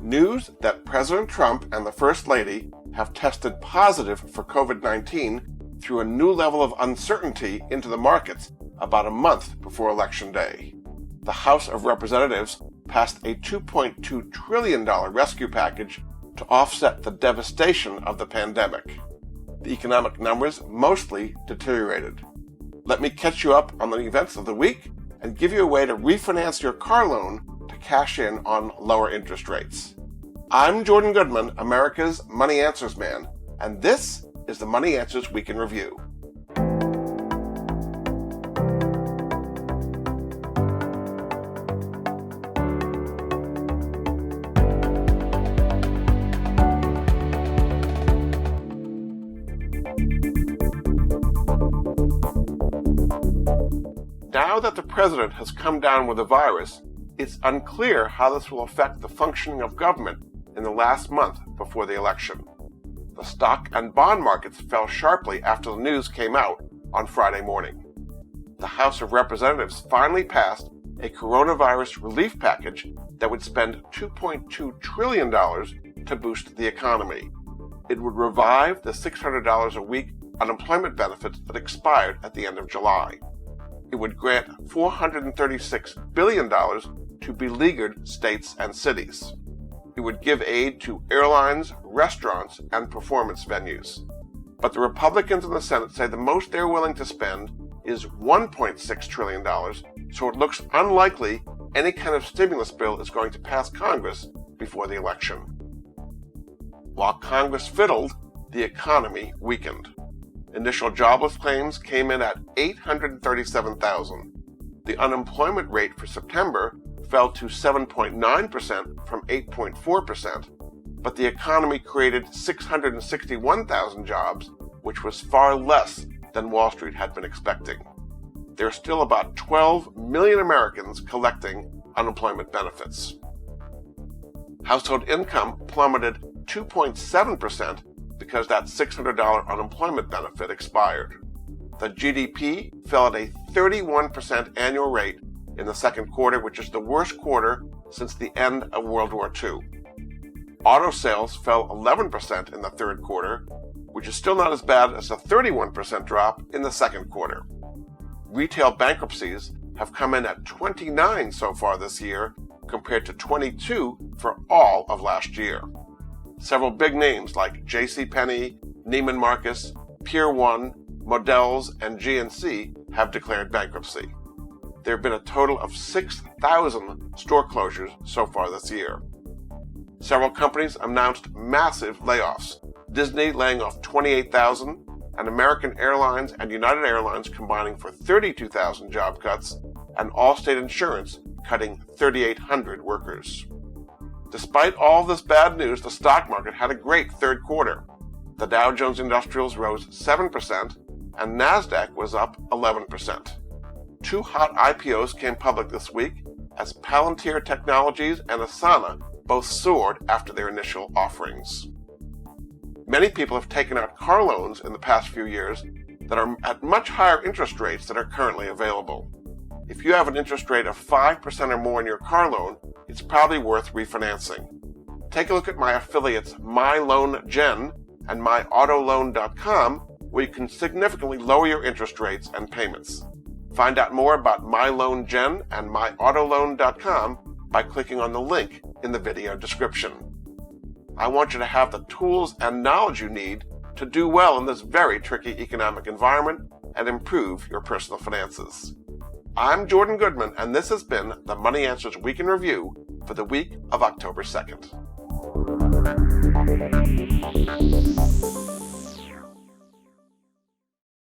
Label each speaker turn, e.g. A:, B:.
A: News that President Trump and the First Lady have tested positive for COVID-19 threw a new level of uncertainty into the markets about a month before Election Day. The House of Representatives passed a $2.2 trillion rescue package to offset the devastation of the pandemic. The economic numbers mostly deteriorated. Let me catch you up on the events of the week and give you a way to refinance your car loan to cash in on lower interest rates. I'm Jordan Goodman, America's Money Answers man, and this is the Money Answers Week in Review. Now that the president has come down with the virus, it's unclear how this will affect the functioning of government in the last month before the election. The stock and bond markets fell sharply after the news came out on Friday morning. The House of Representatives finally passed a coronavirus relief package that would spend $2.2 trillion to boost the economy. It would revive the $600 a week unemployment benefits that expired at the end of July. It would grant $436 billion to beleaguered states and cities. It would give aid to airlines, restaurants, and performance venues. But the Republicans in the Senate say the most they're willing to spend is $1.6 trillion, so it looks unlikely any kind of stimulus bill is going to pass Congress before the election. While Congress fiddled, the economy weakened. Initial jobless claims came in at 837,000. The unemployment rate for September fell to 7.9% from 8.4%, but the economy created 661,000 jobs, which was far less than Wall Street had been expecting. There are still about 12 million Americans collecting unemployment benefits. Household income plummeted 2.7% because that $600 unemployment benefit expired. The GDP fell at a 31% annual rate in the second quarter, which is the worst quarter since the end of World War II. Auto sales fell 11% in the third quarter, which is still not as bad as a 31% drop in the second quarter. Retail bankruptcies have come in at 29 so far this year, compared to 22 for all of last year. Several big names like JCPenney, Neiman Marcus, Pier 1, Modell's, and GNC have declared bankruptcy. There have been a total of 6,000 store closures so far this year. Several companies announced massive layoffs, Disney laying off 28,000, and American Airlines and United Airlines combining for 32,000 job cuts, and Allstate Insurance cutting 3,800 workers. Despite all this bad news, the stock market had a great third quarter. The Dow Jones Industrials rose 7%, and NASDAQ was up 11%. Two hot IPOs came public this week, as Palantir Technologies and Asana both soared after their initial offerings. Many people have taken out car loans in the past few years that are at much higher interest rates that are currently available. If you have an interest rate of 5% or more in your car loan, it's probably worth refinancing. Take a look at my affiliates MyLoanGen and MyAutoLoan.com, where you can significantly lower your interest rates and payments. Find out more about MyLoanGen and MyAutoLoan.com by clicking on the link in the video description. I want you to have the tools and knowledge you need to do well in this very tricky economic environment and improve your personal finances. I'm Jordan Goodman, and this has been the Money Answers Week in Review for the week of October 2nd.